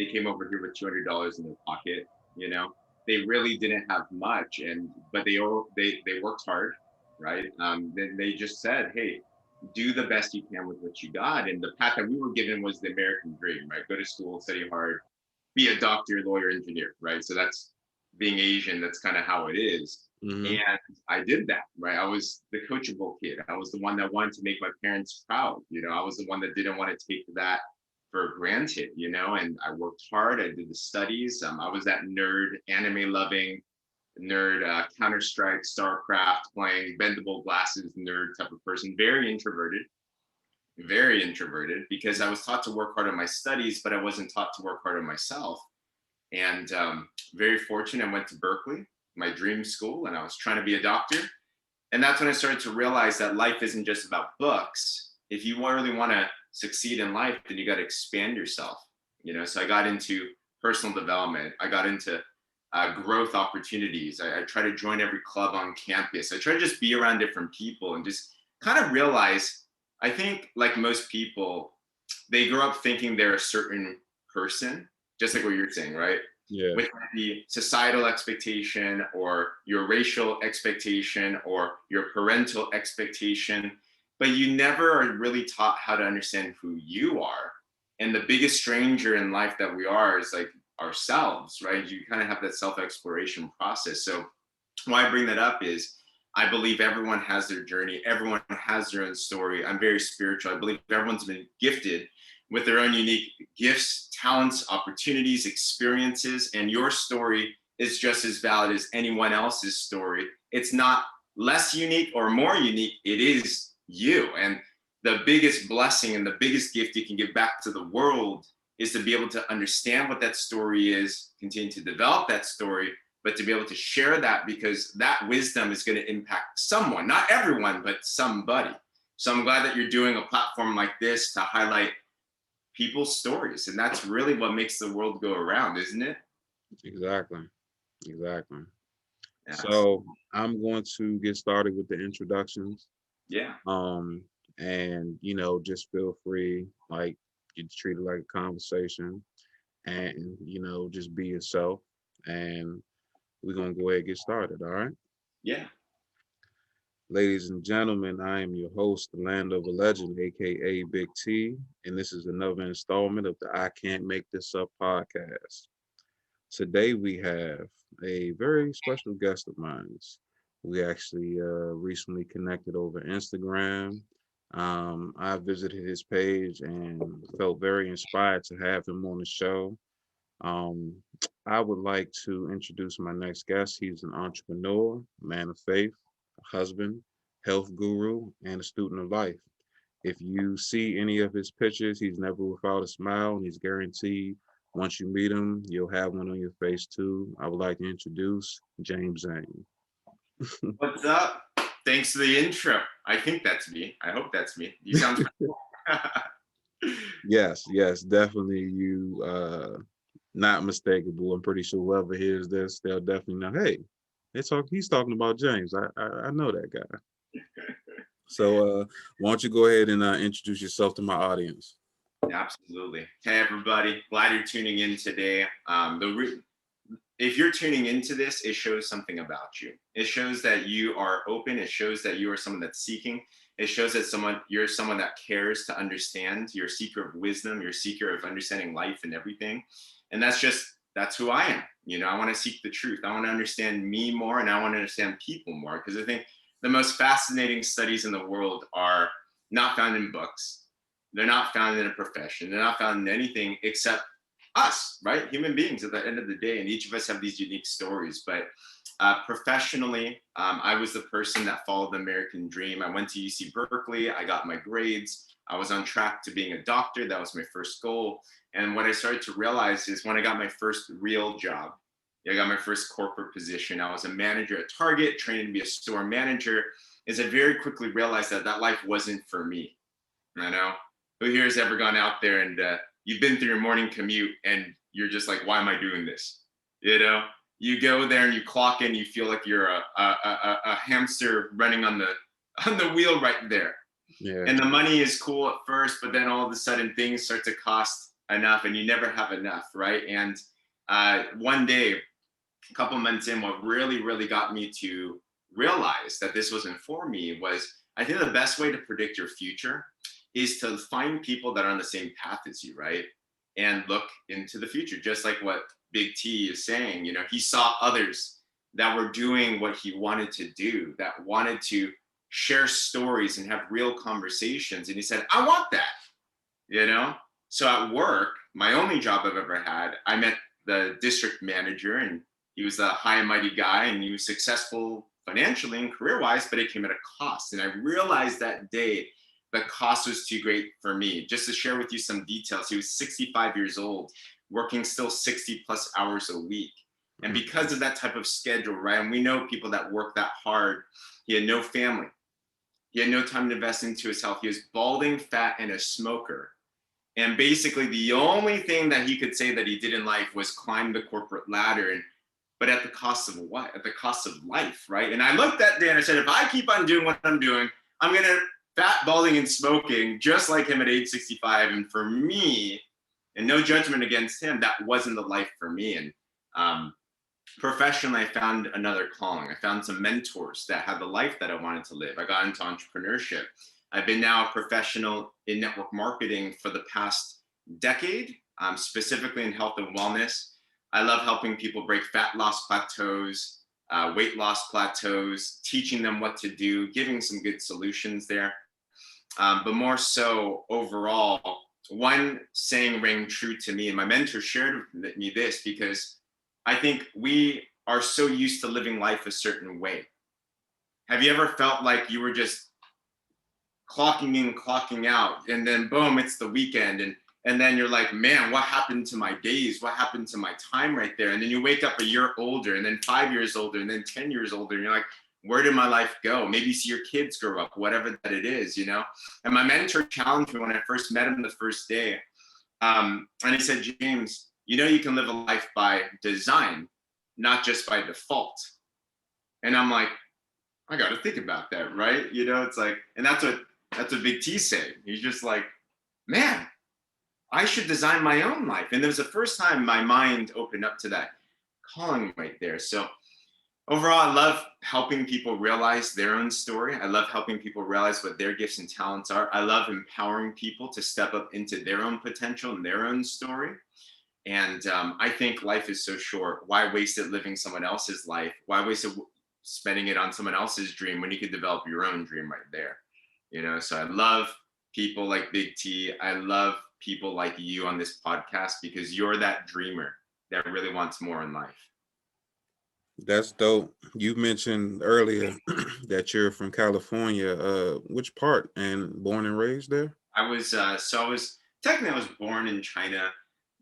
they came over here with $200 in their pocket. You know, they really didn't have much, but they worked hard, right? They just said, hey, do the best you can with what you got. And the path that we were given was the American dream, right? Go to school, study hard, be a doctor, lawyer, engineer, right? So that's being Asian, that's kind of how it is. Mm-hmm. And I did that, right? I was the coachable kid. I was the one that wanted to make my parents proud. You know, I was the one that didn't want to take that for granted, you know, and I worked hard. I did the studies. I was that nerd, anime loving nerd, Counter Strike, StarCraft playing, bendable glasses nerd type of person, very introverted because I was taught to work hard on my studies, but I wasn't taught to work hard on myself. And very fortunate, I went to Berkeley, my dream school, and I was trying to be a doctor. And that's when I started to realize that life isn't just about books. If you really want to succeed in life, then you got to expand yourself. You know, so I got into personal development. I got into growth opportunities. I try to join every club on campus. I try to just be around different people and just kind of realize, I think like most people, they grow up thinking they're a certain person, just like what you're saying, right? Yeah. With the societal expectation or your racial expectation or your parental expectation, but you never are really taught how to understand who you are. And the biggest stranger in life that we are is like ourselves, right? You kind of have that self-exploration process. So why I bring that up is I believe everyone has their journey, everyone has their own story. I'm very spiritual. I believe everyone's been gifted with their own unique gifts, talents, opportunities, experiences, and your story is just as valid as anyone else's story. It's not less unique or more unique, it is you. And the biggest blessing and the biggest gift you can give back to the world is to be able to understand what that story is, continue to develop that story, but to be able to share that because that wisdom is going to impact someone, not everyone, but somebody. So I'm glad that you're doing a platform like this to highlight people's stories. And that's really what makes the world go around, isn't it? Exactly. Exactly. Yes. So I'm going to get started with the introductions. Yeah. Um, and just feel free, like get treated like a conversation, and just be yourself. And we're gonna go ahead and get started. All right. Yeah. Ladies and gentlemen, I am your host, the Land of a Legend, aka Big T, and this is another installment of the I Can't Make This Up podcast. Today we have a very special guest of mine. We actually recently connected over Instagram. I visited his page and felt very inspired to have him on the show. Um, I would like to introduce my next guest. He's an entrepreneur, man of faith, a husband, health guru, and a student of life. If you see any of his pictures, he's never without a smile, and he's guaranteed once you meet him, you'll have one on your face too. I would like to introduce James Zheng. What's up? Thanks for the intro. I think that's me. I hope that's me. You sound Yes, yes, definitely you not mistakable. I'm pretty sure whoever hears this, they'll definitely know, hey, he's talking about James. I know that guy. So why don't you go ahead and introduce yourself to my audience? Absolutely. Hey, everybody. Glad you're tuning in today. If you're tuning into this, it shows something about you. It shows that you are open. It shows that you are someone that's seeking. It shows that you're someone that cares to understand. You're a seeker of wisdom. You're a seeker of understanding life and everything. And that's who I am. You know, I want to seek the truth. I want to understand me more and I want to understand people more because I think the most fascinating studies in the world are not found in books. They're not found in a profession. They're not found in anything except us, right? Human beings at the end of the day. And each of us have these unique stories. But professionally, I was the person that followed the American dream. I went to UC Berkeley. I got my grades. I was on track to being a doctor. That was my first goal. And what I started to realize is when I got my first real job, I got my first corporate position. I was a manager at Target, training to be a store manager. Is I very quickly realized that that life wasn't for me. You know, who here has ever gone out there and you've been through your morning commute and you're just like, why am I doing this? You know, you go there and you clock in, you feel like you're a hamster running on the wheel right there. Yeah. And the money is cool at first, but then all of a sudden things start to cost enough, and you never have enough, right? And one day, a couple months in, what really got me to realize that this wasn't for me was, I think the best way to predict your future is to find people that are on the same path as you, right? And look into the future, just like what Big T is saying. You know, he saw others that were doing what he wanted to do, that wanted to share stories and have real conversations. And he said, I want that, you know? So at work, my only job I've ever had, I met the district manager, and he was a high and mighty guy, and he was successful financially and career wise, but it came at a cost. And I realized that day the cost was too great for me. Just to share with you some details, he was 65 years old, working still 60 plus hours a week. And because of that type of schedule, right? And we know people that work that hard, he had no family. He had no time to invest into his health. He was balding, fat, and a smoker. And basically, the only thing that he could say that he did in life was climb the corporate ladder. And but at the cost of what? At the cost of life, right? And I looked that day and I said, if I keep on doing what I'm doing, I'm gonna fat, balding, and smoking just like him at age 65. And for me, and no judgment against him, that wasn't the life for me. And professionally, I found another calling. I found some mentors that had the life that I wanted to live. I got into entrepreneurship. I've been now a professional in network marketing for the past decade, specifically in health and wellness. I love helping people break fat loss plateaus, weight loss plateaus, teaching them what to do, giving some good solutions there. But more so overall, one saying rang true to me, and my mentor shared with me this, because I think we are so used to living life a certain way. Have you ever felt like you were just clocking in, clocking out, and then boom, it's the weekend, and then you're like, man, what happened to my days? What happened to my time right there? And then you wake up a year older, and then 5 years older, and then 10 years older, and you're like, where did my life go? Maybe you see your kids grow up, whatever that it is, you know? And my mentor challenged me when I first met him the first day. And he said, James, you know, you can live a life by design, not just by default. And I'm like, I got to think about that, right? You know, it's like, and that's what Big T said. He's just like, man, I should design my own life. And it was the first time my mind opened up to that calling right there. So overall, I love helping people realize their own story. I love helping people realize what their gifts and talents are. I love empowering people to step up into their own potential and their own story. And I think life is so short. Why waste it living someone else's life? Why waste it spending it on someone else's dream when you could develop your own dream right there? You know, so I love people like Big T. I love people like you on this podcast, because you're that dreamer that really wants more in life. That's dope. You mentioned earlier that you're from California. Which part? And born and raised there? I was technically I was born in China,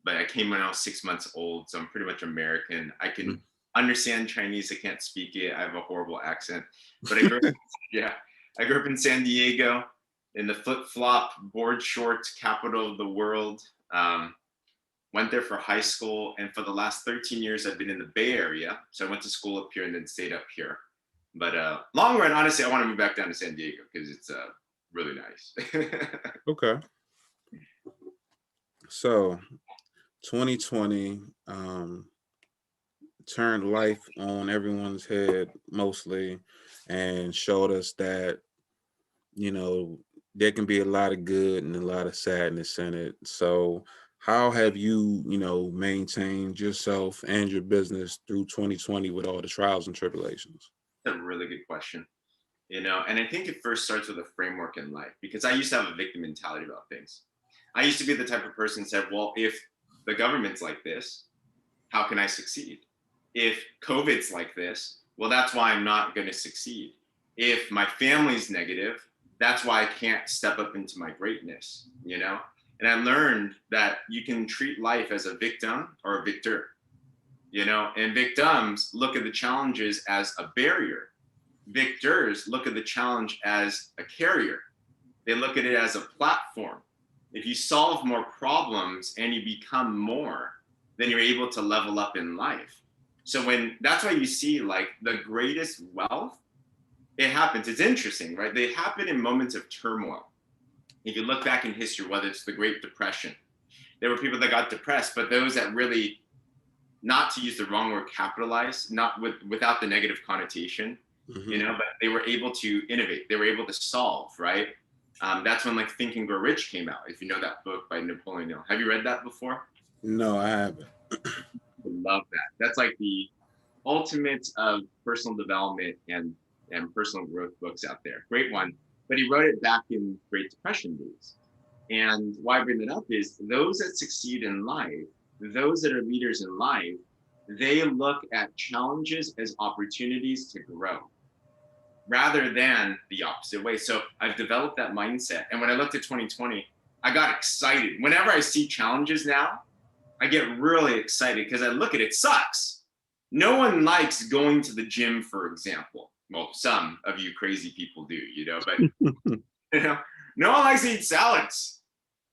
but I came when I was 6 months old, so I'm pretty much American. I can understand Chinese. I can't speak it. I have a horrible accent, but I grew up, yeah, I grew up in San Diego, in the flip-flop board shorts capital of the world. Went there for high school, and for the last 13 years, I've been in the Bay Area. So I went to school up here and then stayed up here. But long run, honestly, I want to move back down to San Diego because it's really nice. Okay. So 2020 turned life on everyone's head mostly, and showed us that, you know, there can be a lot of good and a lot of sadness in it. So how have you, you know, maintained yourself and your business through 2020 with all the trials and tribulations? That's a really good question. You know, and I think it first starts with a framework in life, because I used to have a victim mentality about things. I used to be the type of person that said, well, if the government's like this, how can I succeed? If COVID's like this, well, that's why I'm not going to succeed. If my family's negative, that's why I can't step up into my greatness, you know? And I learned that you can treat life as a victim or a victor, you know? And victims look at the challenges as a barrier. Victors look at the challenge as a carrier. They look at it as a platform. If you solve more problems and you become more, then you're able to level up in life. So that's why you see like the greatest wealth, it happens. It's interesting, right? They happen in moments of turmoil. If you look back in history, whether it's the Great Depression, There were people that got depressed, but those that really, not to use the wrong word, capitalize, not without the negative connotation, Hmm. but they were able to innovate. They were able to solve, right? That's when like Think and Grow Rich came out. If you know that book by Napoleon Hill, have you read that before? No, I haven't. I love that. That's like the ultimate of personal development and personal growth books out there. Great one. But he wrote it back in Great Depression days. And why I bring that up is those that succeed in life, those that are leaders in life, they look at challenges as opportunities to grow rather than the opposite way. So I've developed that mindset. And when I looked at 2020, I got excited. Whenever I see challenges now, I get really excited because I look at it, sucks. No one likes going to the gym, for example. Well, some of you crazy people do, but you know, no one likes to eat salads.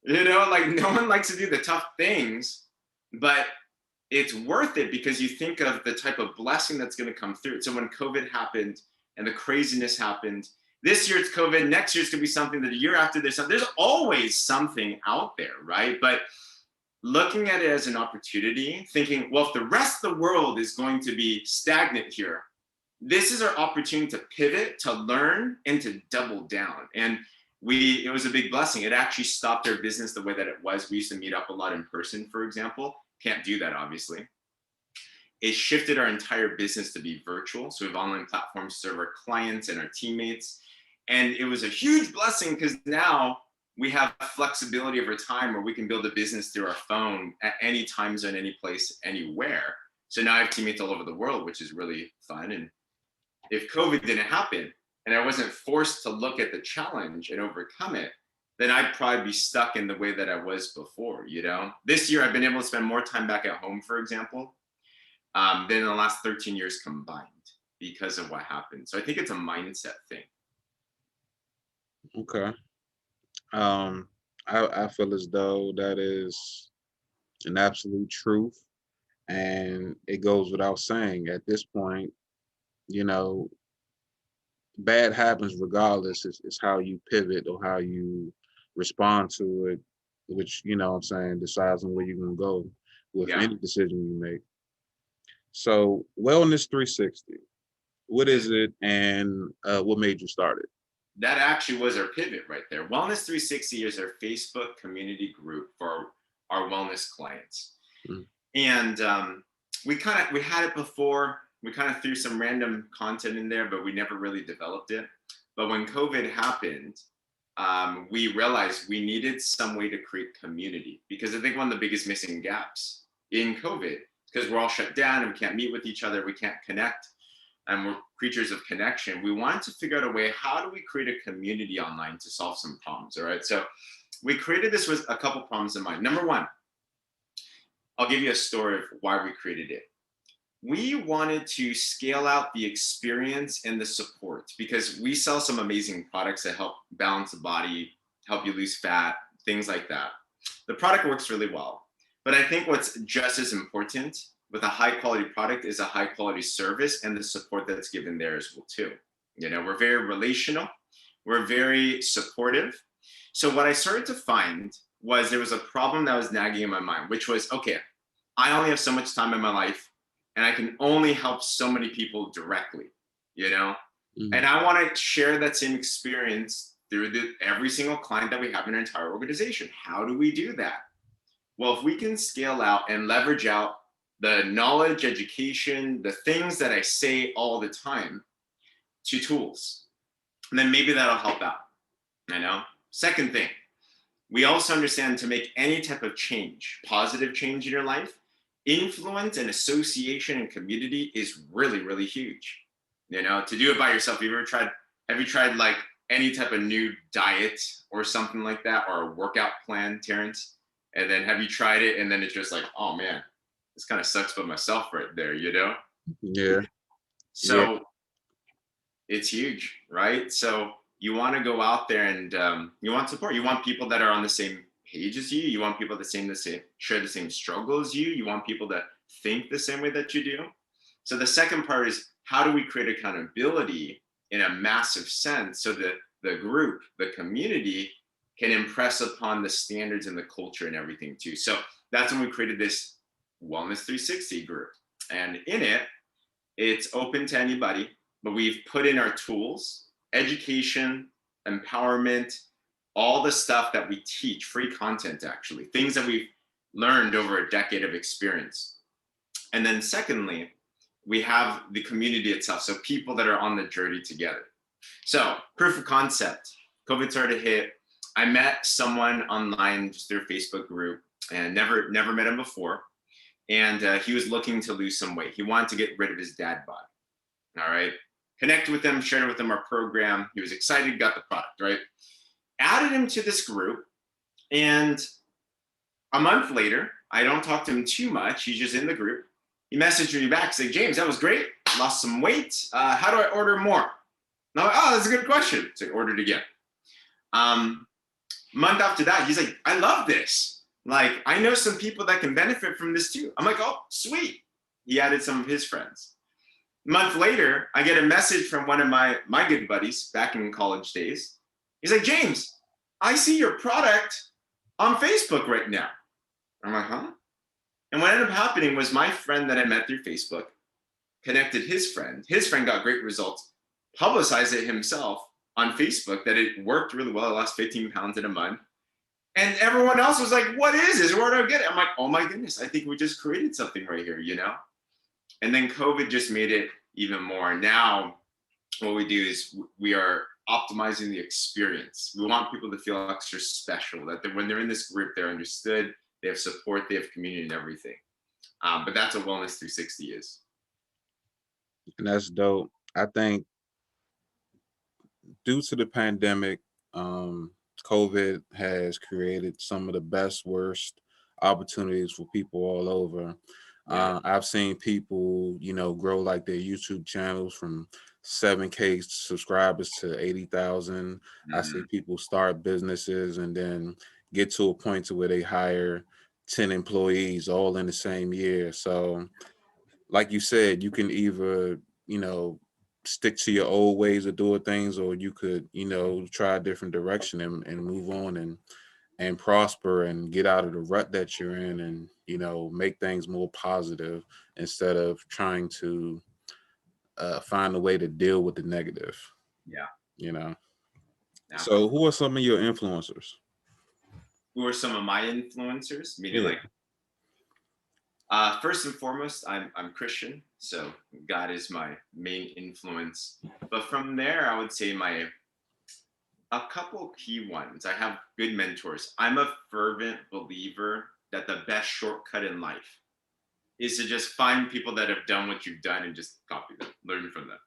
Like no one likes to do the tough things, but it's worth it because you think of the type of blessing that's going to come through. So when COVID happened and the craziness happened, this year it's COVID, next year's going to be something, the year after there's always something out there, right? But looking at it as an opportunity, thinking, well, if the rest of the world is going to be stagnant here, this is our opportunity to pivot, to learn, and to double down. And it was a big blessing. It actually stopped our business the way that it was. We used to meet up a lot in person, for example. Can't do that, obviously. It shifted our entire business to be virtual. So we have online platforms to serve our clients and our teammates. And it was a huge blessing because now we have flexibility over time where we can build a business through our phone at any time zone, any place, anywhere. So now I have teammates all over the world, which is really fun. And if COVID didn't happen and I wasn't forced to look at the challenge and overcome it, then I'd probably be stuck in the way that I was before, This year, I've been able to spend more time back at home, for example, than in the last 13 years combined because of what happened. So I think it's a mindset thing. Okay. Um, I feel as though that is an absolute truth. And it goes without saying at this point, you know, bad happens regardless. It's how you pivot or how you respond to it, which, what I'm saying, decides on where you're going to go with Yeah. any decision you make. So, Wellness 360, what is it and what made you start it? That actually was our pivot right there. Wellness 360 is our Facebook community group for our wellness clients. Mm. And we had it before. We kind of threw some random content in there, but we never really developed it. But when COVID happened, we realized we needed some way to create community because I think one of the biggest missing gaps in COVID, because we're all shut down and we can't meet with each other, we can't connect, and we're creatures of connection. We wanted to figure out a way, how do we create a community online to solve some problems? All right. So we created this with a couple problems in mind. Number one, I'll give you a story of why we created it. We wanted to scale out the experience and the support because we sell some amazing products that help balance the body, help you lose fat, things like that. The product works really well. But I think what's just as important with a high quality product is a high quality service and the support that's given there as well too. We're very relational, we're very supportive. So what I started to find was there was a problem that was nagging in my mind, which was, okay, I only have so much time in my life and I can only help so many people directly, Mm-hmm. And I want to share that same experience through every single client that we have in our entire organization. How do we do that? Well, if we can scale out and leverage out the knowledge, education, the things that I say all the time to tools, then maybe that'll help out. Second thing, we also understand to make any type of change, positive change in your life, influence and association and community is really, really huge. To do it by yourself, have you tried like any type of new diet or something like that, or a workout plan, Terrence? And then have you tried it? And then it's just like, oh man, this kind of sucks by myself right there, Yeah. So Yeah. it's huge, right? So you want to go out there and you want support. You want people that are on the same page as you. You want people that share the same struggle as you. You want people that think the same way that you do. So the second part is, how do we create accountability in a massive sense so that the group, the community, can impress upon the standards and the culture and everything too. So that's when we created this Wellness 360 group. And in it, it's open to anybody, but we've put in our tools, education, empowerment, all the stuff that we teach, free content actually, things that we've learned over a decade of experience. And then secondly, we have the community itself. So people that are on the journey together. So proof of concept, COVID started to hit. I met someone online just through a Facebook group and never met him before. And he was looking to lose some weight. He wanted to get rid of his dad bod. All right. Connected with him, shared with him our program. He was excited, got the product, right? Added him to this group. And a month later, I don't talk to him too much. He's just in the group. He messaged me back saying, James, that was great. Lost some weight. How do I order more? And I'm like, oh, that's a good question. So I ordered again. Month after that, he's like, I love this. Like, I know some people that can benefit from this too. I'm like, oh, sweet. He added some of his friends. A month later, I get a message from one of my good buddies back in college days. He's like, James, I see your product on Facebook right now. I'm like, huh? And what ended up happening was my friend that I met through Facebook connected his friend. His friend got great results, publicized it himself on Facebook that it worked really well. I lost 15 pounds in a month. And everyone else was like, what is this? Where do I get it? I'm like, oh my goodness, I think we just created something right here, you know? And then COVID just made it even more. Now, what we do is we are optimizing the experience. We want people to feel extra special, that when they're in this group, they're understood, they have support, they have community and everything. But that's what Wellness 360 is. And that's dope. I think due to the pandemic, COVID has created some of the best, worst opportunities for people all over. Yeah. I've seen people, grow like their YouTube channels from 7K subscribers to 80,000. I see Mhm. people start businesses and then get to a point to where they hire 10 employees all in the same year. So, like you said, you can either, stick to your old ways of doing things, or you could, try a different direction and move on and prosper and get out of the rut that you're in, and make things more positive instead of trying to find a way to deal with the negative. Yeah. you know so Absolutely. who are some of your influencers? Who are some of my influencers? Meaning Yeah. like, first and foremost, I'm Christian, so God is my main influence. But from there, I would say a couple key ones. I have good mentors. I'm a fervent believer that the best shortcut in life is to just find people that have done what you've done and just copy them, learn from them.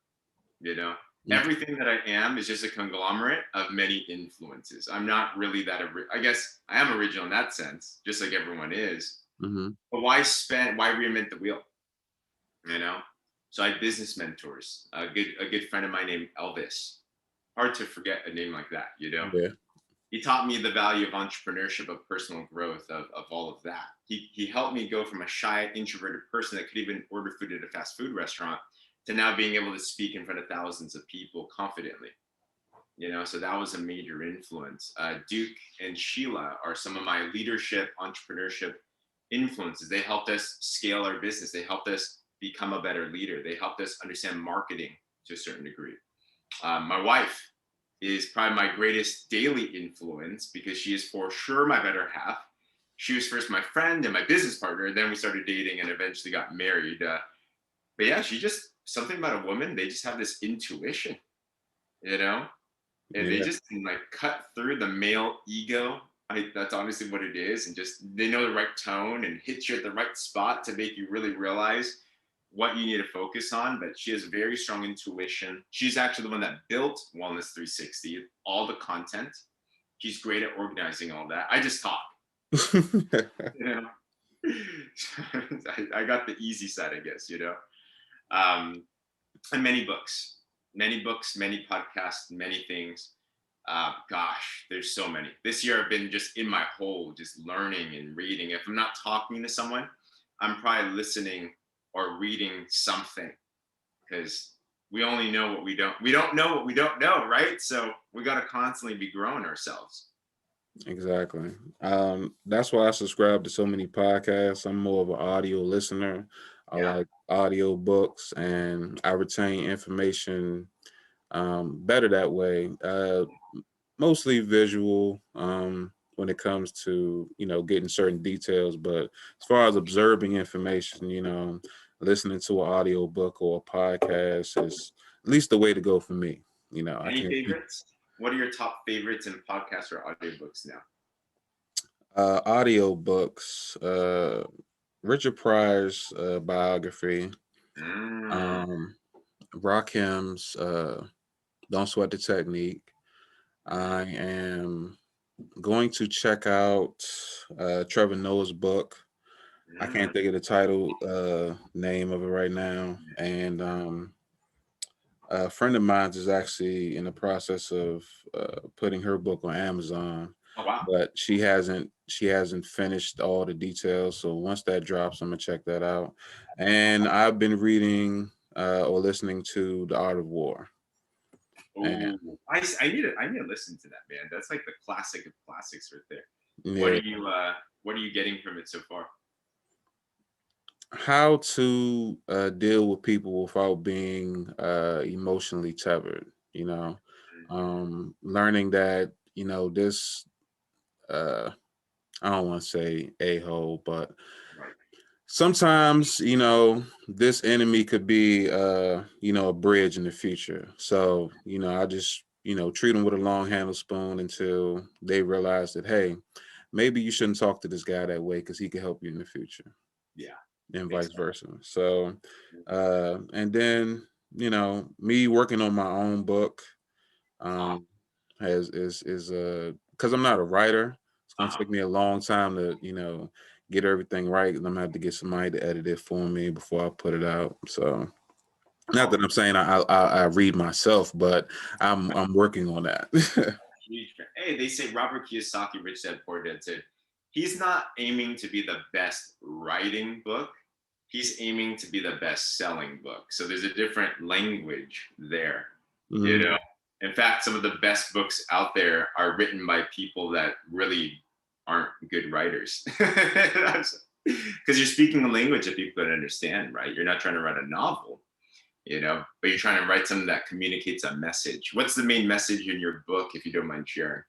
You know, Okay. everything that I am is just a conglomerate of many influences. I'm not really that. I guess I am original in that sense, just like everyone is. Hmm. But why reinvent the wheel? You know. So I have business mentors. A good friend of mine named Elvis. Hard to forget a name like that. You know. Yeah. He taught me the value of entrepreneurship, of personal growth, of all of that. He helped me go from a shy, introverted person that could even order food at a fast food restaurant to now being able to speak in front of thousands of people confidently. So that was a major influence. Duke and Sheila are some of my leadership, entrepreneurship influences. They helped us scale our business. They helped us become a better leader. They helped us understand marketing to a certain degree. My wife is probably my greatest daily influence because she is for sure my better half. She was first my friend and my business partner, and then we started dating and eventually got married. But yeah, she just something about a woman. They just have this intuition, you know, and they Yeah. just can like cut through the male ego. That's honestly what it is, and just they know the right tone and hit you at the right spot to make you really realize what you need to focus on. But she has very strong intuition. She's actually the one that built Wellness 360, all the content. She's great at organizing all that. I just talk, you know. I got the easy side, I guess, um, and many books, many podcasts, many things. Gosh, there's so many. This year I've been just in my hole, just learning and reading. If I'm not talking to someone, I'm probably listening or reading something, because we only know what we don't know what we don't know, right? So we got to constantly be growing ourselves. Exactly. That's why I subscribe to so many podcasts. I'm more of an audio listener. I Yeah. like audio books, and I retain information better that way. Mostly visual when it comes to getting certain details, but as far as observing information, listening to an audio book or a podcast is at least the way to go for me. I Any can't keep favorites? What are your top favorites in podcasts or audiobooks now? audio books. Richard Pryor's biography, Mm. um, Rakim's "Don't Sweat the Technique." I am going to check out Trevor Noah's book. I Mm. can't think of the title name of it right now, and a friend of mine is actually in the process of putting her book on Amazon, Oh wow. but she hasn't finished all the details. So once that drops, I'm gonna check that out. And I've been reading or listening to The Art of War. And Oh, I need to listen to that, man. That's like the classic of classics right there. What yeah, are you what are you getting from it so far? how to deal with people without being emotionally tethered. Learning that this. Uh, I don't want to say a hole, but Right. sometimes this enemy could be a bridge in the future. So I just treat them with a long handle spoon until they realize that, hey, maybe you shouldn't talk to this guy that way because he could help you in the future, Yeah. and Makes vice sense. versa. So and then me working on my own book Uh, um has is because I'm not a writer. It's gonna uh-huh. take me a long time to get everything right. I'm gonna have to get somebody to edit it for me before I put it out. So not Oh, that I'm saying I read myself, but I'm working on that. huge fan. Hey, they say Robert Kiyosaki, Rich Dad Poor Dad, said he's not aiming to be the best writing book. He's aiming to be the best selling book. So there's a different language there. You Mhm. know, in fact, some of the best books out there are written by people that really aren't good writers. Because you're speaking a language that people can understand, right? You're not trying to write a novel, but you're trying to write something that communicates a message. What's the main message in your book, if you don't mind sharing?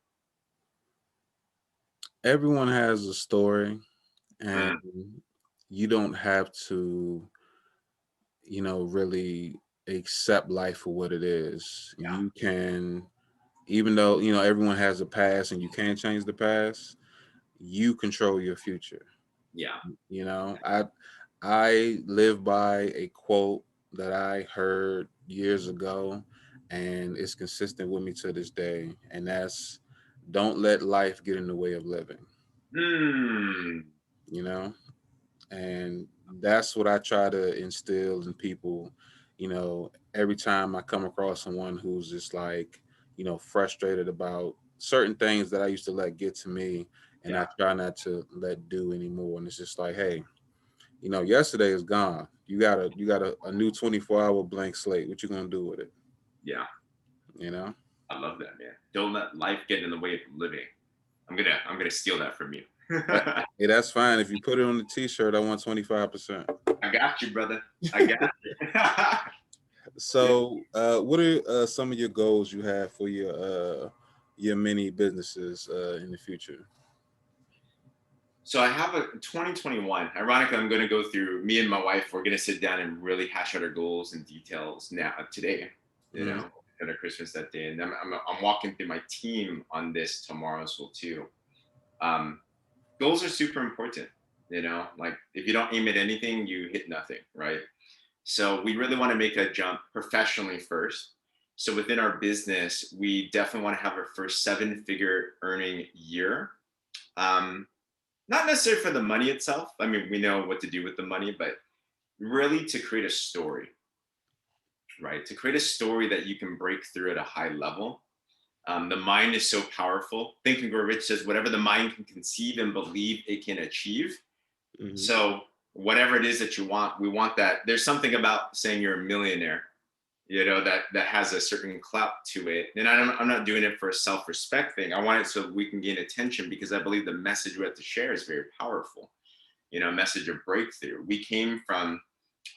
Everyone has a story, and Mm, you don't have to really accept life for what it is. yeah, You can, even though everyone has a past and you can't change the past, you control your future. yeah. I live by a quote that I heard years ago, and it's consistent with me to this day, and that's don't let life get in the way of living. Hmm. you know and that's what I try to instill in people. Every time I come across someone who's just like frustrated about certain things that I used to let get to me, and Yeah, I try not to let do anymore. And it's just like, hey, yesterday is gone. You got a new 24-hour blank slate. What you gonna do with it? yeah. You know? I love that, man. Don't let life get in the way of living. I'm gonna steal that from you. Uh, Hey, that's fine. If you put it on the t-shirt, I want 25%. I got you, brother. I got you. Yeah. So, what are some of your goals you have for your mini businesses in the future? So I have a 2021. Ironically, I'm going to go through. Me and my wife. We're going to sit down and really hash out our goals and details now today. You Hmm. know, at our Christmas that day, and I'm walking through my team on this tomorrow as well too. Um, Goals are super important. Like if you don't aim at anything, you hit nothing, right? So we really want to make a jump professionally first. So within our business, we definitely want to have our first seven-figure earning year. Um, Not necessarily for the money itself. I mean, we know what to do with the money, but really to create a story, right? To create a story that you can break through at a high level. The mind is so powerful. Think and Grow Rich says, whatever the mind can conceive and believe it can achieve. Hmm. So, whatever it is that you want, we want that. There's something about saying you're a millionaire. that has a certain clout to it. And I'm not doing it for a self-respect thing. I want it so we can gain attention because I believe the message we have to share is very powerful. A message of breakthrough. We came from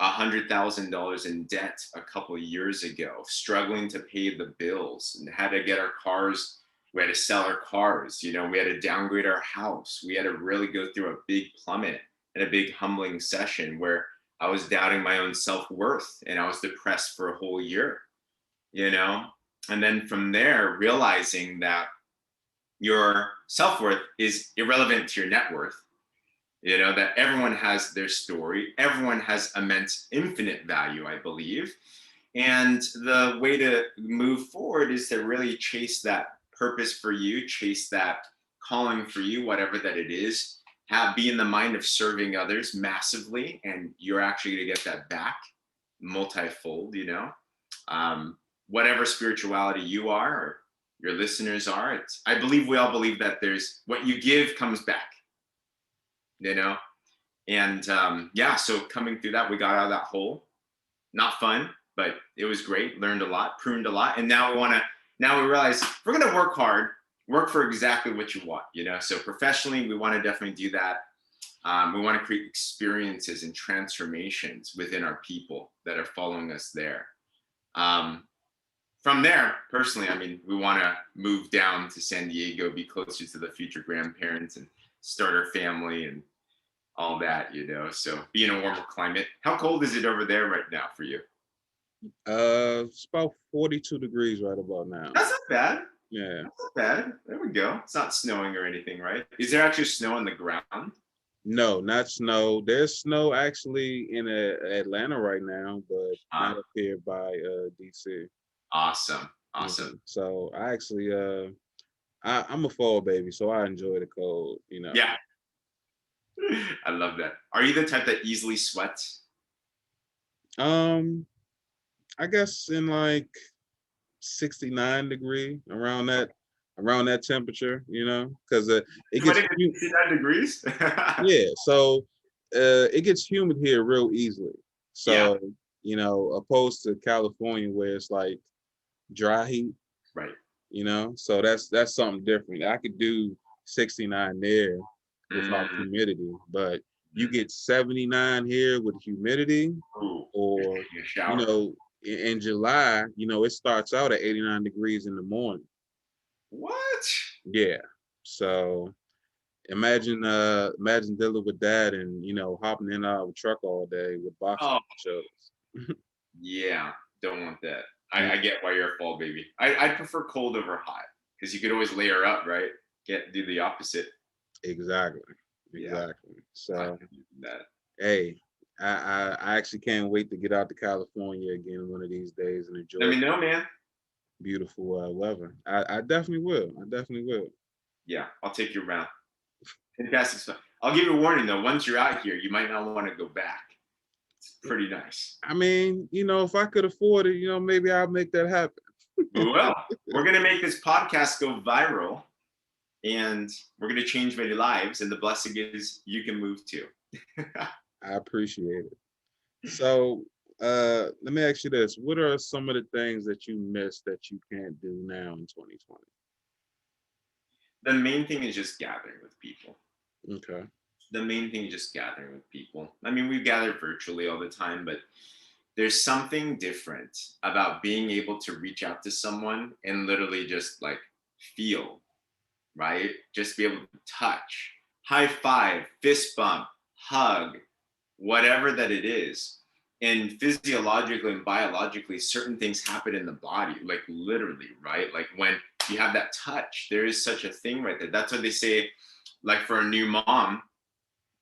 $100,000 in debt a couple of years ago, struggling to pay the bills and had to get our cars. We had to sell our cars. We had to downgrade our house. We had to really go through a big plummet and a big humbling session where I was doubting my own self-worth and I was depressed for a whole year, you know? And then from there, realizing that your self-worth is irrelevant to your net worth, that everyone has their story, everyone has immense infinite value, I believe. And the way to move forward is to really chase that purpose for you, chase that calling for you, whatever that it is. Be in the mind of serving others massively, and you're actually going to get that back multifold. Whatever spirituality you are, or your listeners are. I believe we all believe that there's what you give comes back. And yeah, so coming through that, we got out of that hole. Not fun, but it was great. Learned a lot, pruned a lot, and now we realize we're going to work hard, work for exactly what you want. So professionally, we want to definitely do that. We want to create experiences and transformations within our people that are following us there. From there, personally, we want to move down to San Diego, be closer to the future grandparents, and start our family and all that, so be in a warmer climate. How cold is it over there right now for you? It's about 42 degrees right about now. That's not bad. Yeah. That's not bad. There we go. It's not snowing or anything, right? Is there actually snow on the ground? No, not snow. There's snow actually in Atlanta right now, but not up here by DC. Awesome. So I actually I'm a fall baby, so I enjoy the cold, Yeah. I love that. Are you the type that easily sweats? I guess in like 69 degree around that temperature, because it gets 69 degrees. Yeah, so it gets humid here real easily. So opposed to California where it's like dry heat, right? So that's something different. I could do 69 there without humidity, but you get 79 here with humidity. Ooh, or in July, it starts out at 89 degrees in the morning. What? Yeah. So imagine dealing with that and hopping in and out of a truck all day with boxing shows. Yeah, don't want that. I get why you're a fall baby. I prefer cold over hot because you could always layer up, right? Do the opposite. Exactly. Yeah. So hey, I actually can't wait to get out to California again one of these days and enjoy. Let me know, man. Beautiful weather. I definitely will. Yeah, I'll take you around. Fantastic stuff. I'll give you a warning though. Once you're out here, you might not want to go back. It's pretty nice. If I could afford it, maybe I'll make that happen. Well, we're gonna make this podcast go viral, and we're gonna change many lives. And the blessing is you can move too. I appreciate it. So let me ask you this: what are some of the things that you miss that you can't do now in 2020? The main thing is just gathering with people. Okay. The main thing is just gathering with people. We gather virtually all the time, but there's something different about being able to reach out to someone and literally just like feel, right? Just be able to touch, high five, fist bump, hug, whatever that it is. And physiologically and biologically, certain things happen in the body, like literally, right? Like when you have that touch, there is such a thing right there. That's what they say, like for a new mom,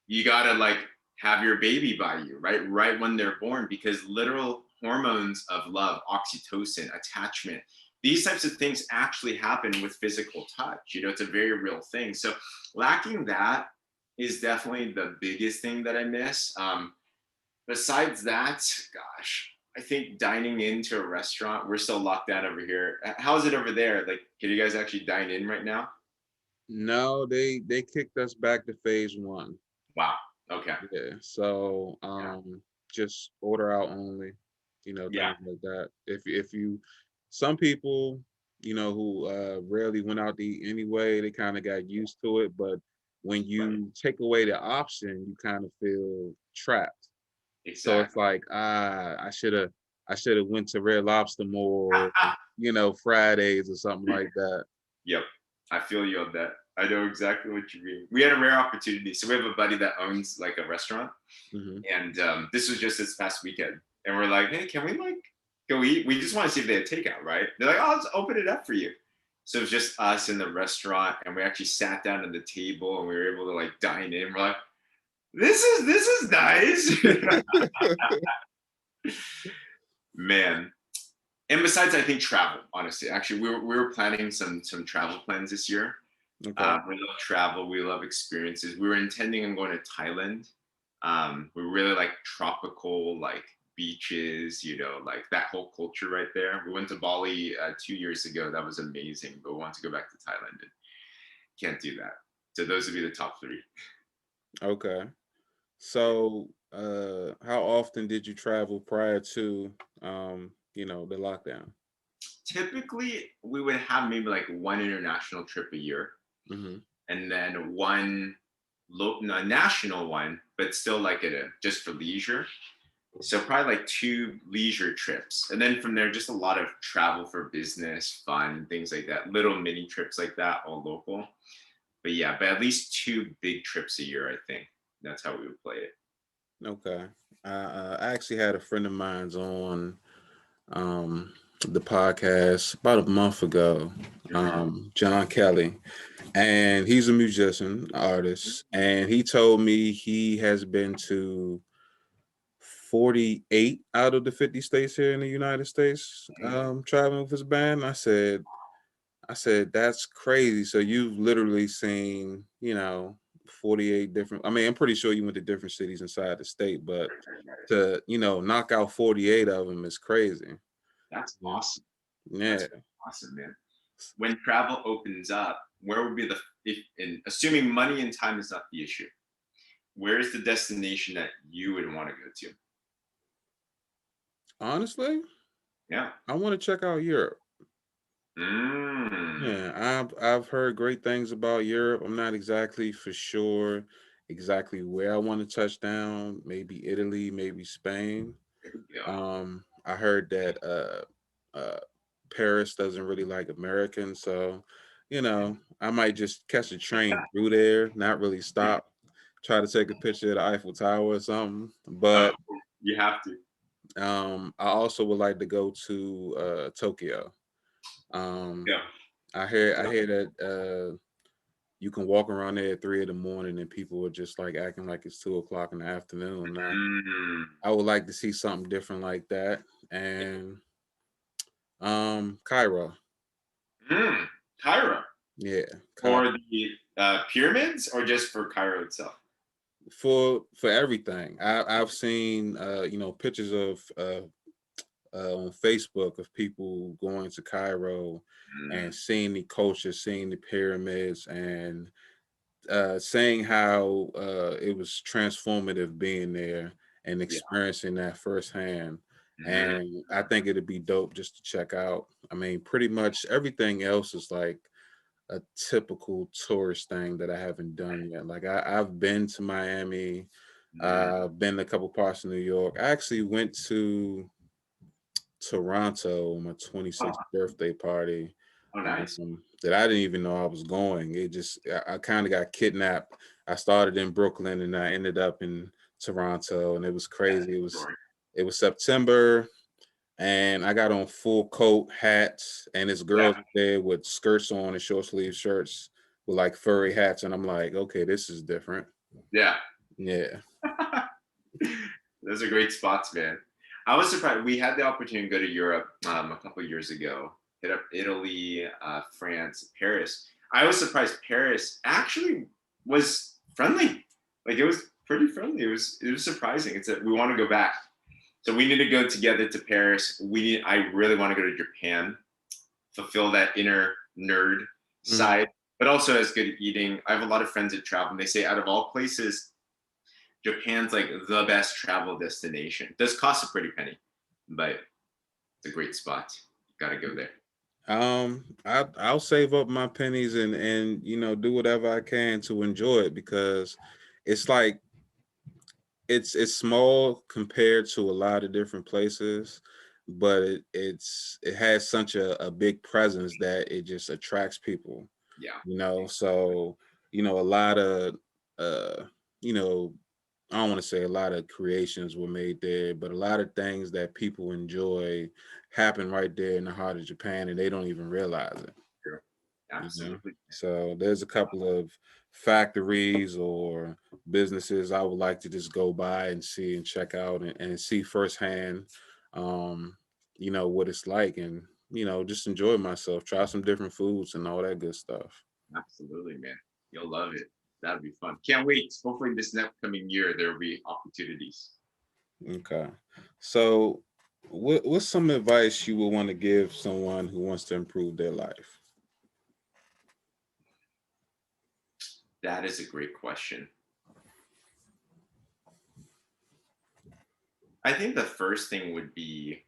you gotta like have your baby by you, right when they're born, because literal hormones of love, oxytocin, attachment, these types of things actually happen with physical touch. It's a very real thing. So lacking that is definitely the biggest thing that I miss. Besides that, gosh, I think dining into a restaurant, we're still locked down over here. How is it over there? Like, can you guys actually dine in right now? No, they kicked us back to phase 1. Wow. Okay. Yeah. So just order out only. Yeah, things like that. If you, some people, who rarely went out to eat anyway, they kind of got used to it. But when right. you take away the option, you kind of feel trapped. So it's Exactly. like, I should have went to Red Lobster more, Fridays or something like that. Yep. I feel you on that. I know exactly what you mean. We had a rare opportunity. So we have a buddy that owns like a restaurant, Hmm. and this was just this past weekend. And we're like, hey, can we like go eat? We just want to see if they had takeout, right? They're like, oh, let's open it up for you. So it was just us in the restaurant, and we actually sat down at the table, and we were able to like dine in. We're like, this is nice, man. And besides, I think travel. Honestly, actually, we were planning some travel plans this year. Okay. We love travel. We love experiences. We were intending on going to Thailand. We really like tropical, like beaches, like that whole culture right there. We went to Bali 2 years ago. That was amazing. But we want to go back to Thailand and can't do that. So those would be the top three. Okay. So, how often did you travel prior to, the lockdown? Typically, we would have maybe like one international trip a year, Hmm. and then one no, national one, but still like just for leisure. So probably like two leisure trips. And then from there, just a lot of travel for business, fun, things like that. Little mini trips like that, all local. But yeah, but at least two big trips a year, I think. That's how we would play it. Okay. I actually had a friend of mine's on um, the podcast about a month ago, Mm-hmm. John Kelly, and he's a musician, artist, and he told me he has been to 48 out of the 50 states here in the United States, traveling with his band. I said, that's crazy. So you've literally seen, 48 different. I mean, I'm pretty sure you went to different cities inside the state, but to, knock out 48 of them is crazy. That's Yeah. awesome. Yeah. That's awesome, man. When travel opens up, where would be if and assuming money and time is not the issue, where is the destination that you would want to go to? Honestly, Yeah. I want to check out Europe. Mm. Yeah, I've heard great things about Europe. I'm not exactly for sure exactly where I want to touch down. Maybe Italy, maybe Spain. Yeah. I heard that Paris doesn't really like Americans, so I might just catch a train through there, not really stop, try to take a picture of the Eiffel Tower or something. Oh, But you have to. I also would like to go to Tokyo. Um, Yeah. I hear that you can walk around there at 3 in the morning and people are just like acting like it's 2 o'clock in the afternoon. Mm. I would like to see something different like that. And Cairo. Mm. Cairo. Yeah, Cairo. For the pyramids or just for Cairo itself? For everything. I've seen pictures of on Facebook of people going to Cairo and Mm. seeing the culture, seeing the pyramids, and saying how it was transformative being there and Yeah. experiencing that firsthand. Mm. And I think it'd be dope just to check out. I mean, pretty much everything else is like a typical tourist thing that I haven't done yet. Like I've been to Miami, Mm. been to a couple parts of New York. I actually went to Toronto on my Oh, 26th birthday party, oh, nice. that I didn't even know I was going. It just I kind of got kidnapped. I started in Brooklyn and I ended up in Toronto, and it was That's crazy. the It was story. it was September, and I got on full coat, hats, and this Yeah. girls there with skirts on and short sleeve shirts with like furry hats, and I'm like, okay, this is different. Yeah. Yeah. Those are great spots, man. I was surprised. We had the opportunity to go to Europe a couple of years ago. Hit up Italy, France, Paris. I was surprised. Paris actually was friendly. Like it was pretty friendly. It was surprising. It's that we want to go back. So we need to go together to Paris. I really want to go to Japan, fulfill that inner nerd Mhm. side, but also as good eating. I have a lot of friends that travel, and they say out of all places, Japan's like the best travel destination. It does cost a pretty penny, but it's a great spot. Got to go there. I'll save up my pennies and do whatever I can to enjoy it, because it's like it's small compared to a lot of different places, but it has such a big presence that it just attracts people. Yeah. So a lot of uh you know I don't want to say a lot of creations were made there, but a lot of things that people enjoy happen right there in the heart of Japan, and they don't even realize it. Sure. Absolutely. So there's a couple of factories or businesses I would like to just go by and see and check out and see firsthand, what it's like, and just enjoy myself, try some different foods and all that good stuff. Absolutely, man. You'll love it. That'll be fun. Can't wait. Hopefully, this upcoming year there will be opportunities. Okay. So what's some advice you would want to give someone who wants to improve their life? That is a great question. I think the first thing would be,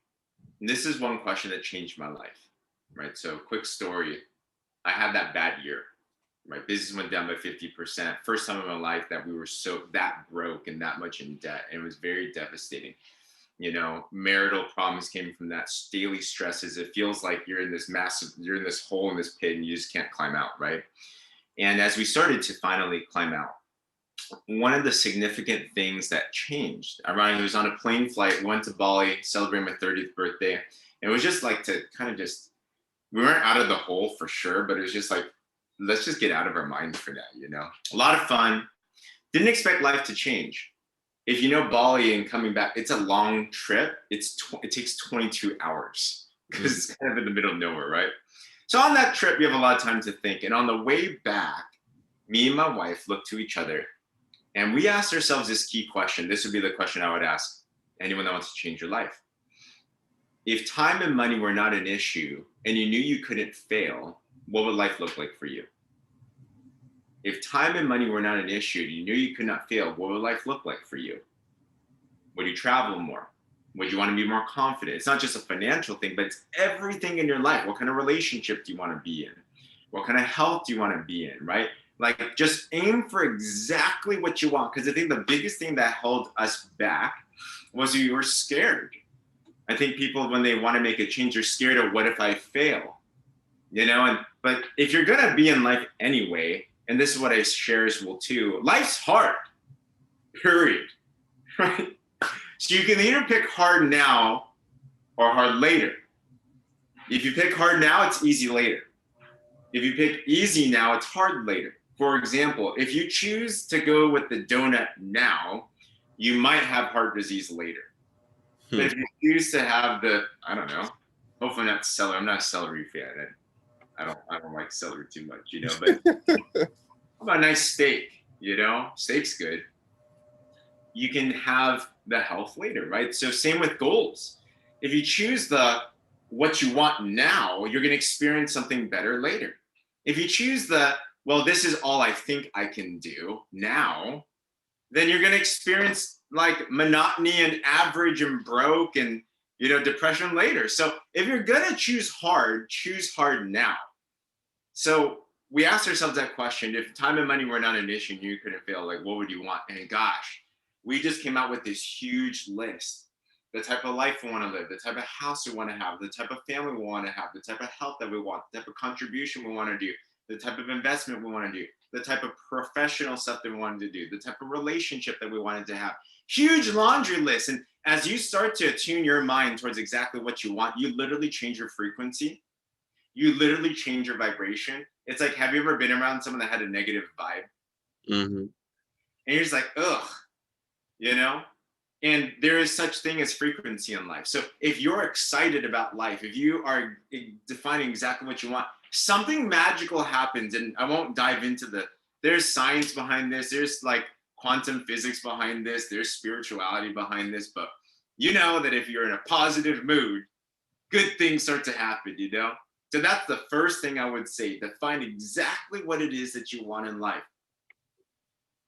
and this is one question that changed my life, right? So, quick story. I had that bad year. My business went down by 50%. First time in my life that we were so that broke and that much in debt. And it was very devastating. Marital problems came from that, daily stresses. It feels like you're in this hole in this pit and you just can't climb out, right? And as we started to finally climb out, one of the significant things that changed, ironically, it was on a plane flight, went to Bali, celebrating my 30th birthday. And it was just like to kind of we weren't out of the hole for sure, but it was just like, let's just get out of our minds for that. A lot of fun. Didn't expect life to change. If you know Bali and coming back, it's a long trip. It takes 22 hours because it's kind of in the middle of nowhere, right? So on that trip, you have a lot of time to think. And on the way back, me and my wife looked to each other and we asked ourselves this key question. This would be the question I would ask anyone that wants to change your life. If time and money were not an issue and you knew you couldn't fail, what would life look like for you? If time and money were not an issue, you knew you could not fail, what would life look like for you? Would you travel more? Would you want to be more confident? It's not just a financial thing, but it's everything in your life. What kind of relationship do you want to be in? What kind of health do you want to be in, right? Like, just aim for exactly what you want. Because I think the biggest thing that held us back was we were scared. I think people, when they want to make a change, they're scared of what if I fail? But if you're going to be in life anyway, and this is what I share as well too, life's hard, period, right? So you can either pick hard now or hard later. If you pick hard now, it's easy later. If you pick easy now, it's hard later. For example, if you choose to go with the donut now, you might have heart disease later. But if you choose to have I don't know, hopefully not celery. I'm not a celery fan. I don't like celery too much, but how about a nice steak? Steak's good. You can have the health later, right? So same with goals. If you choose what you want now, you're going to experience something better later. If you choose this is all I think I can do now, then you're going to experience like monotony and average and broke and depression later. So if you're going to choose hard now. So we asked ourselves that question: if time and money were not an issue and you couldn't fail, like, what would you want? And gosh, we just came out with this huge list. The type of life we want to live, the type of house we want to have, the type of family we want to have, the type of health that we want, the type of contribution we want to do, the type of investment we want to do, the type of professional stuff that we wanted to do, the type of relationship that we wanted to have. Huge laundry list. And as you start to attune your mind towards exactly what you want, you literally change your frequency. You literally change your vibration. It's like, have you ever been around someone that had a negative vibe? Mm-hmm. And you're just like, ugh, And there is such thing as frequency in life. So if you're excited about life, if you are defining exactly what you want, something magical happens. And I won't dive into there's science behind this. There's like quantum physics behind this. There's spirituality behind this. But you know that if you're in a positive mood, good things start to happen, So that's the first thing I would say: define exactly what it is that you want in life.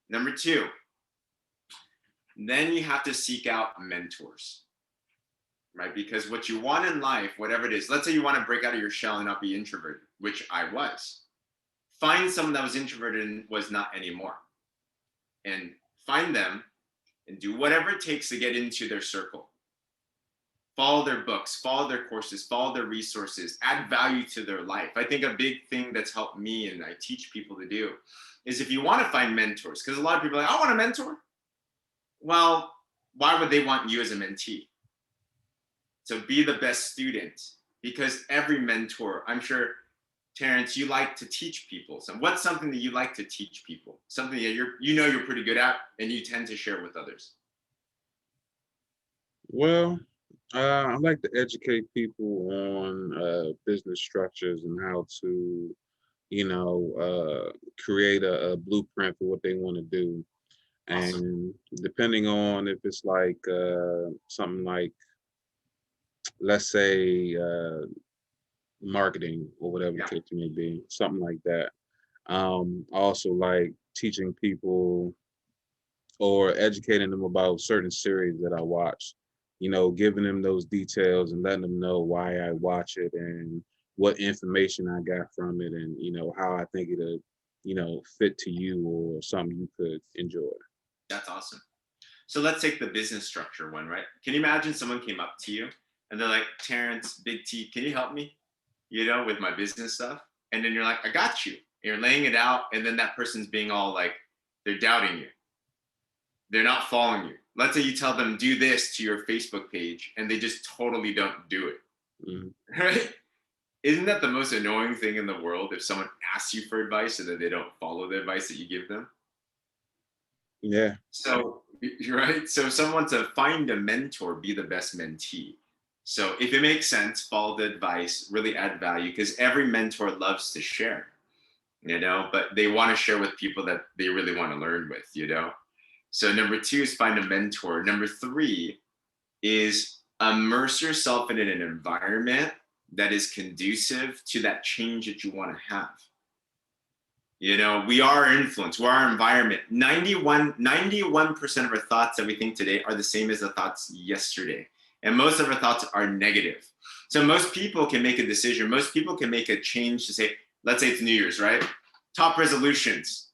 Number 2, then you have to seek out mentors, right? Because what you want in life, whatever it is, let's say you want to break out of your shell and not be introverted, which I was. Find someone that was introverted and was not anymore, and find them and do whatever it takes to get into their circle. Follow their books, follow their courses, follow their resources, add value to their life. I think a big thing that's helped me and I teach people to do is if you want to find mentors, because a lot of people are like, I want a mentor. Well, why would they want you as a mentee? So be the best student, because every mentor, I'm sure, Terrence, you like to teach people. So what's something that you like to teach people? Something that you're pretty good at and you tend to share with others. Well, I like to educate people on business structures and how to, create a blueprint for what they want to do. Awesome. And depending on if it's like something like, let's say, marketing or whatever the Yeah. case may be, something like that. Also like teaching people or educating them about certain series that I watch, giving them those details and letting them know why I watch it and what information I got from it and, how I think it'll, fit to you or something you could enjoy. That's awesome. So let's take the business structure one, right? Can you imagine someone came up to you and they're like, Terrence, Big T, can you help me, with my business stuff? And then you're like, I got you. And you're laying it out. And then that person's being all like, they're doubting you. They're not following you. Let's say you tell them, do this to your Facebook page, and they just totally don't do it. Mhm. Right? Isn't that the most annoying thing in the world if someone asks you for advice and then they don't follow the advice that you give them? Yeah. So, right. So, if someone to find a mentor, be the best mentee. So, if it makes sense, follow the advice, really add value, because every mentor loves to share, but they want to share with people that they really want to learn with. So, number two is find a mentor. Number three is immerse yourself in an environment that is conducive to that change that you want to have. We are our influence, we're our environment. 91% of our thoughts that we think today are the same as the thoughts yesterday. And most of our thoughts are negative. So most people can make a decision. Most people can make a change to say, let's say it's New Year's, right? Top resolutions.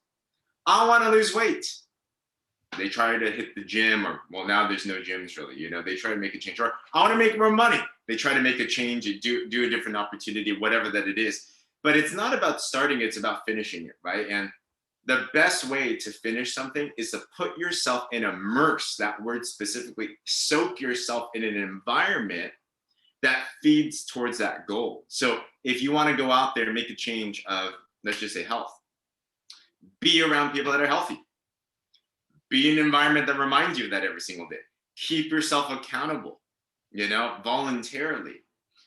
I want to lose weight. They try to hit the gym, or well, now there's no gyms really. They try to make a change. Or I want to make more money. They try to make a change and do a different opportunity, whatever that it is. But it's not about starting, it's about finishing it, right? And the best way to finish something is to put yourself in immerse, that word specifically, soak yourself in an environment that feeds towards that goal. So if you want to go out there and make a change of, let's just say, health, be around people that are healthy. Be in an environment that reminds you of that every single day. Keep yourself accountable, voluntarily.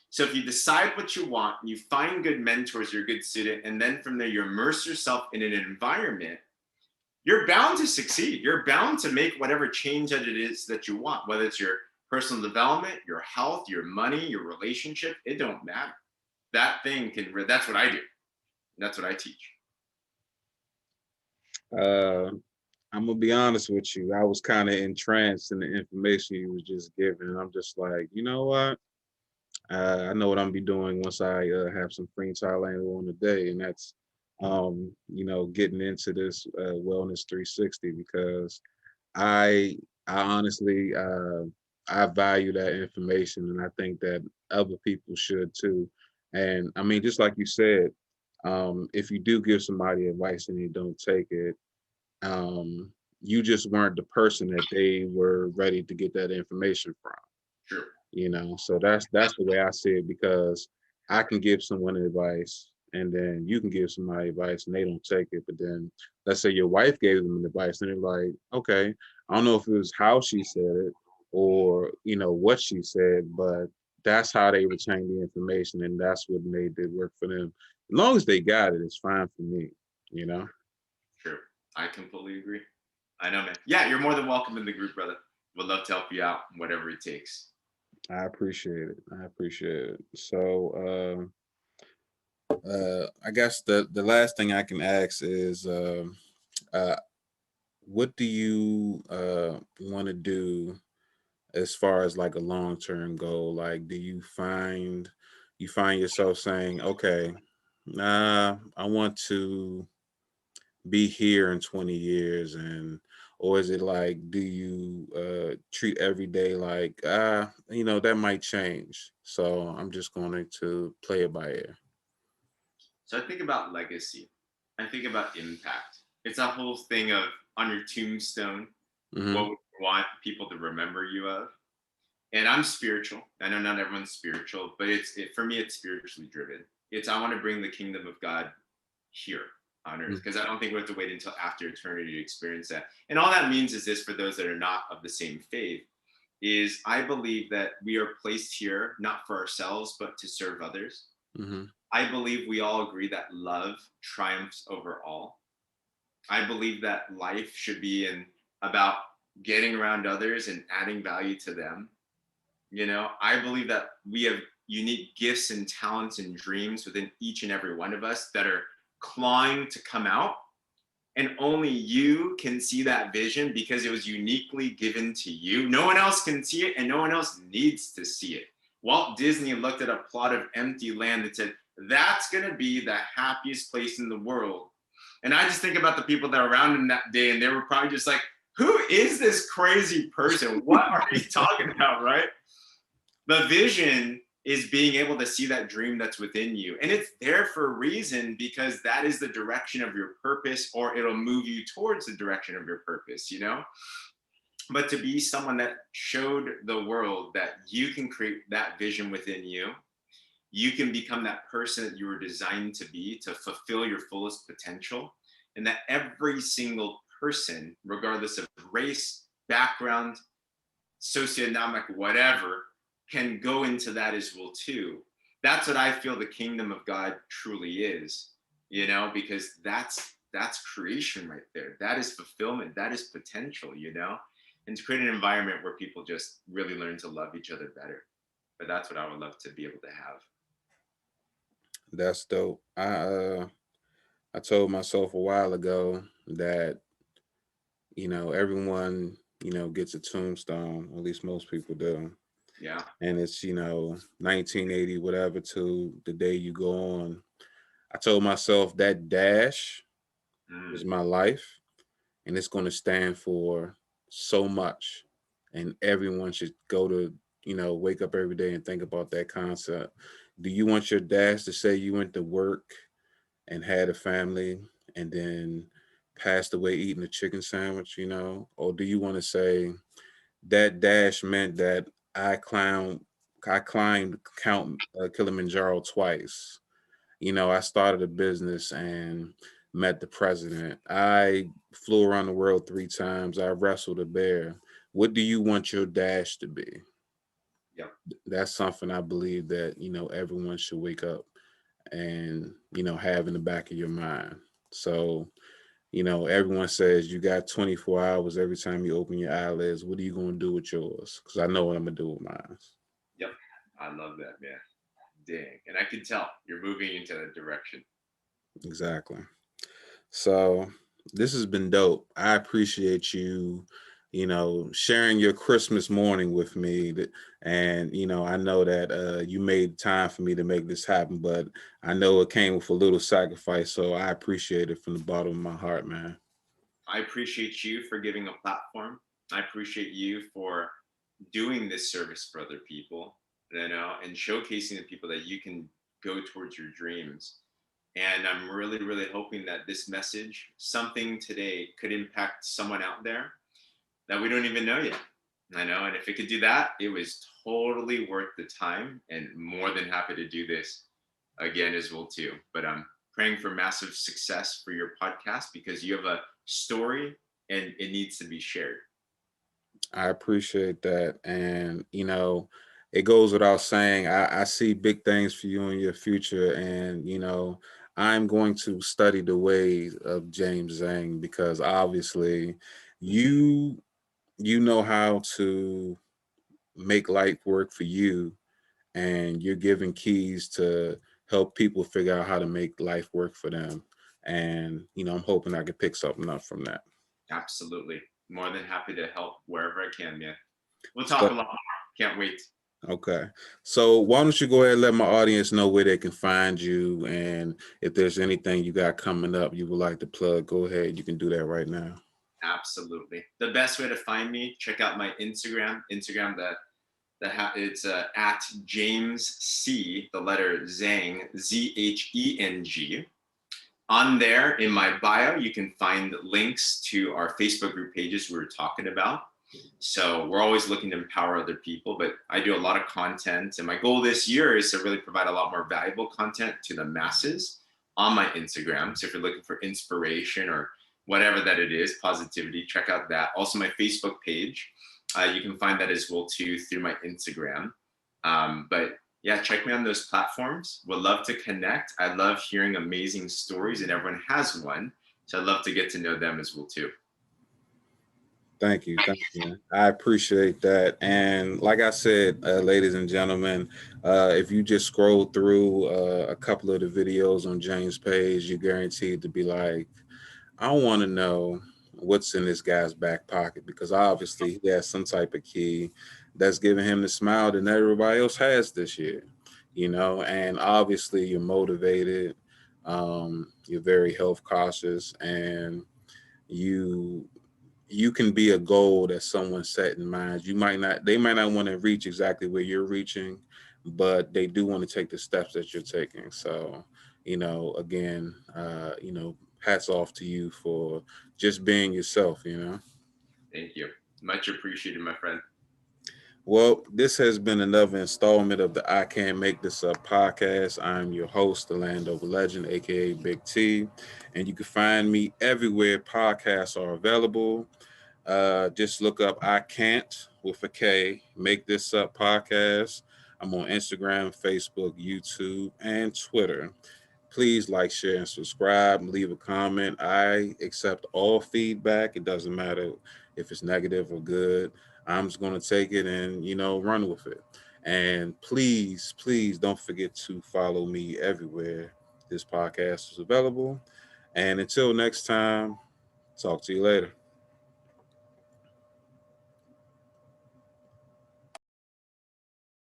So if you decide what you want, you find good mentors, you're a good student, and then from there you immerse yourself in an environment, you're bound to succeed. You're bound to make whatever change that it is that you want, whether it's your personal development, your health, your money, your relationship, it don't matter. That's what I do. That's what I teach. Uh, I'm gonna be honest with you. I was kind of entranced in the information you was just giving, and I'm just like, you know what? I know what I'm gonna be doing once I have some free time later on the day, and that's, getting into this wellness 360 because I I honestly I value that information, and I think that other people should too. And I mean, just like you said, if you do give somebody advice and they don't take it, you just weren't the person that they were ready to get that information from. Sure. So that's the way I see it, because I can give someone advice and then you can give somebody advice and they don't take it, but then let's say your wife gave them advice and they're like, okay, I don't know if it was how she said it or what she said, but that's how they retain the information and that's what made it work for them. As long as they got it, it's fine for me, you know. Sure. I completely agree. I know, man. Yeah, you're more than welcome in the group, brother. Would love to help you out, whatever it takes. I appreciate it. I appreciate it. So I guess the last thing I can ask is uh what do you want to do as far as like a long-term goal? Like, do you find yourself saying, okay, nah, I want to be here in 20 years, and or is it like, do you treat every day like, that might change, so I'm just going to play it by ear? So I think about legacy. I think about impact. It's a whole thing of on your tombstone, what Hmm. would you want people to remember you of? And I'm spiritual. I know not everyone's spiritual, but for me, it's spiritually driven. It's I want to bring the kingdom of God here on earth because I don't think we have to wait until after eternity to experience that. And all that means is this for those that are not of the same faith is I believe that we are placed here not for ourselves but to serve others. Hmm. I believe we all agree that love triumphs over all. I believe that life should be about getting around others and adding value to them. I believe that we have unique gifts and talents and dreams within each and every one of us that are clawing to come out. And only you can see that vision because it was uniquely given to you. No one else can see it, and no one else needs to see it. Walt Disney looked at a plot of empty land and said, that's going to be the happiest place in the world. And I just think about the people that were around him that day, and they were probably just like, who is this crazy person? What are you talking about, right? The vision is being able to see that dream that's within you. And it's there for a reason because that is the direction of your purpose, or it'll move you towards the direction of your purpose. But to be someone that showed the world that you can create that vision within you, you can become that person that you were designed to be to fulfill your fullest potential. And that every single person, regardless of race, background, socioeconomic, whatever, can go into that as well too. That's what I feel the kingdom of God truly is, because that's creation right there. That is fulfillment. That is potential. And to create an environment where people just really learn to love each other better. But that's what I would love to be able to have. That's dope. I told myself a while ago that everyone gets a tombstone, at least most people do, Yeah. and it's 1980 whatever to the day you go on. I told myself that dash is Mm. my life, and it's going to stand for so much, and everyone should go to wake up every day and think about that concept. Do you want your dash to say you went to work and had a family and then passed away eating a chicken sandwich, or do you want to say that dash meant that I climbed Count Kilimanjaro twice. I started a business and met the president. I flew around the world 3 times. I wrestled a bear. What do you want your dash to be? Yep. That's something I believe that everyone should wake up and have in the back of your mind. So everyone says you got 24 hours every time you open your eyelids. What are you going to do with yours? Because I know what I'm going to do with mine. Yep. I love that, man. Dang. And I can tell you're moving into that direction. Exactly. So this has been dope. I appreciate you, sharing your Christmas morning with me. And, I know that you made time for me to make this happen, but I know it came with a little sacrifice. So I appreciate it from the bottom of my heart, man. I appreciate you for giving a platform. I appreciate you for doing this service for other people, and showcasing the people that you can go towards your dreams. And I'm really, really hoping that this message, something today, could impact someone out there that we don't even know yet. And if it could do that, it was totally worth the time, and more than happy to do this again as well too. But I'm praying for massive success for your podcast because you have a story and it needs to be shared. I appreciate that. And, it goes without saying, I see big things for you in your future. And, I'm going to study the ways of James Zheng because obviously you know how to make life work for you, and you're giving keys to help people figure out how to make life work for them. And, I'm hoping I can pick something up from that. Absolutely. More than happy to help wherever I can, man. We'll talk a lot more. Can't wait. Okay. So why don't you go ahead and let my audience know where they can find you, and if there's anything you got coming up you would like to plug, go ahead. You can do that right now. Absolutely. The best way to find me, check out my Instagram. It's at James C, the letter Zheng, Zheng. On there in my bio, you can find links to our Facebook group pages we were talking about. So we're always looking to empower other people, but I do a lot of content. And my goal this year is to really provide a lot more valuable content to the masses on my Instagram. So if you're looking for inspiration or whatever that it is, positivity, check out that. Also my Facebook page. You can find that as well too through my Instagram. But yeah, check me on those platforms. Would love to connect. I love hearing amazing stories, and everyone has one. So I'd love to get to know them as well too. Thank you. Thank you. I appreciate that. And like I said, ladies and gentlemen, if you just scroll through a couple of the videos on James' page, you're guaranteed to be like, I want to know what's in this guy's back pocket, because obviously he has some type of key that's giving him the smile that everybody else has this year, and obviously you're motivated, you're very health cautious, and you you can be a goal that someone set in mind. They might not want to reach exactly where you're reaching, but they do want to take the steps that you're taking. So, again, hats off to you for just being yourself. Thank you. Much appreciated, my friend. Well, this has been another installment of the I Can't Make This Up podcast. I'm your host, the Landover Legend, aka Big T, and you can find me everywhere podcasts are available. Just look up I Can't with a K, Make This Up podcast. I'm on Instagram, Facebook, YouTube, and Twitter. Please like, share, and subscribe. Leave a comment. I accept all feedback. It doesn't matter if it's negative or good. I'm just going to take it and, run with it. And please, please don't forget to follow me everywhere this podcast is available. And until next time, talk to you later.